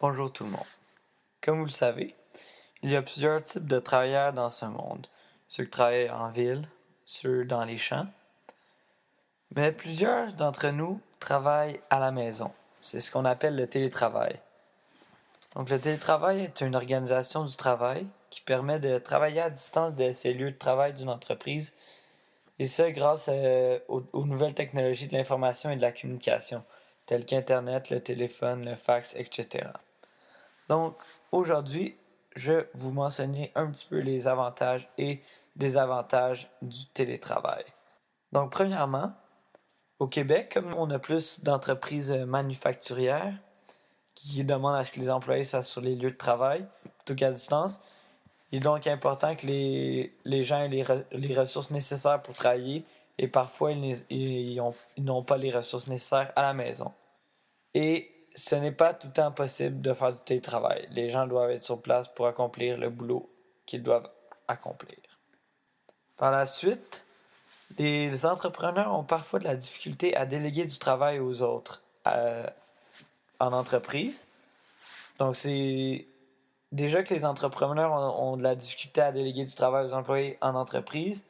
Bonjour tout le monde. Comme vous le savez, il y a plusieurs types de travailleurs dans ce monde. Ceux qui travaillent en ville, ceux dans les champs. Mais plusieurs d'entre nous travaillent à la maison. C'est ce qu'on appelle le télétravail. Donc le télétravail est une organisation du travail qui permet de travailler à distance de ces lieux de travail d'une entreprise, et ce grâce aux nouvelles technologies de l'information et de la communication, telles qu'Internet, le téléphone, le fax, etc. Donc, aujourd'hui, je vais vous mentionner un petit peu les avantages et désavantages du télétravail. Donc, premièrement, au Québec, comme on a plus d'entreprises manufacturières qui demandent à ce que les employés soient sur les lieux de travail plutôt qu'à distance, il est donc important que les gens aient les ressources nécessaires pour travailler, et parfois ils n'ont pas les ressources nécessaires à la maison. Et ce n'est pas tout le temps possible de faire du télétravail. Les gens doivent être sur place pour accomplir le boulot qu'ils doivent accomplir. Par la suite, les entrepreneurs ont parfois de la difficulté à déléguer du travail aux autres en entreprise. Donc, c'est déjà que les entrepreneurs ont de la difficulté à déléguer du travail aux employés en entreprise.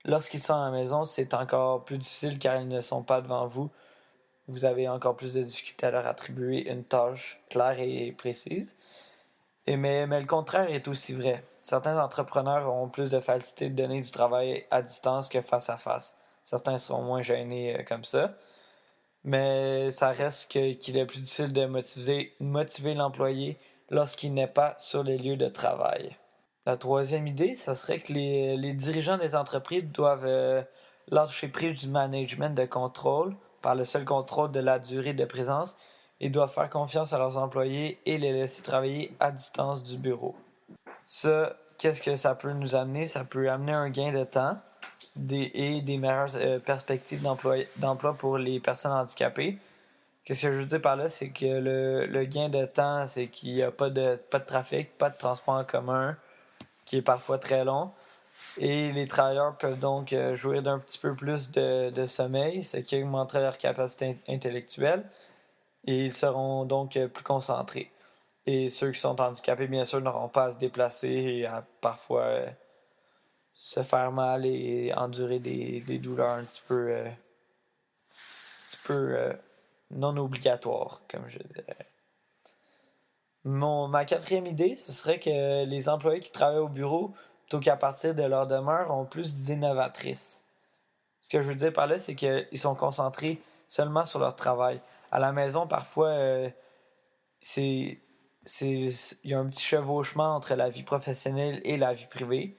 Lorsqu'ils sont à la maison, c'est encore plus difficile car ils ne sont pas devant vous. Vous avez encore plus de difficultés à leur attribuer une tâche claire et précise. Mais le contraire est aussi vrai. Certains entrepreneurs ont plus de facilité de donner du travail à distance que face à face. Certains seront moins gênés comme ça. Mais ça reste qu'il est plus difficile de motiver l'employé lorsqu'il n'est pas sur les lieux de travail. La troisième idée, ça serait que les dirigeants des entreprises doivent lâcher prise du management de contrôle par le seul contrôle de la durée de présence. Ils doivent faire confiance à leurs employés et les laisser travailler à distance du bureau. Ça, qu'est-ce que ça peut nous amener? Ça peut amener un gain de temps et des meilleures perspectives d'emploi pour les personnes handicapées. Qu'est-ce que je veux dire par là? C'est que le gain de temps, c'est qu'il n'y a pas de trafic, pas de transport en commun, qui est parfois très long. Et les travailleurs peuvent donc jouir d'un petit peu plus de sommeil, ce qui augmenterait leur capacité intellectuelle, et ils seront donc plus concentrés. Et ceux qui sont handicapés, bien sûr, n'auront pas à se déplacer et à parfois se faire mal et endurer des douleurs un petit peu non obligatoires, comme je dirais. Ma quatrième idée, ce serait que les employés qui travaillent au bureau, plutôt qu'à partir de leur demeure, ont plus d'idées novatrices. Ce que je veux dire par là, c'est qu'ils sont concentrés seulement sur leur travail. À la maison, parfois, il y a un petit chevauchement entre la vie professionnelle et la vie privée.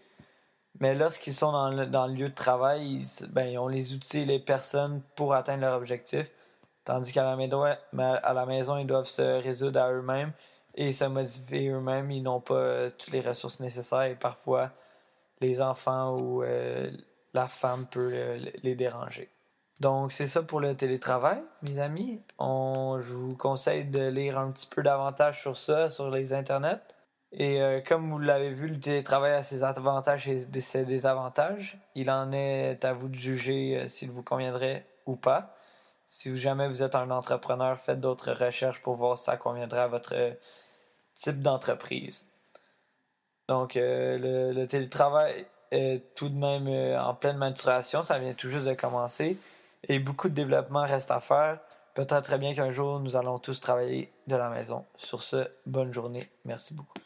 Mais lorsqu'ils sont dans le lieu de travail, ils ont les outils et les personnes pour atteindre leur objectif. Tandis qu'à la maison, ils doivent se résoudre à eux-mêmes et se motiver eux-mêmes. Ils n'ont pas toutes les ressources nécessaires, et parfois les enfants ou la femme peut les déranger. Donc, c'est ça pour le télétravail, mes amis. Je vous conseille de lire un petit peu davantage sur ça, sur les internets. Et comme vous l'avez vu, le télétravail a ses avantages et ses désavantages. Il en est à vous de juger s'il vous conviendrait ou pas. Si jamais vous êtes un entrepreneur, faites d'autres recherches pour voir si ça conviendrait à votre type d'entreprise. Donc, le télétravail est tout de même en pleine maturation. Ça vient tout juste de commencer. Et beaucoup de développement reste à faire. Peut-être très bien qu'un jour, nous allons tous travailler de la maison. Sur ce, bonne journée. Merci beaucoup.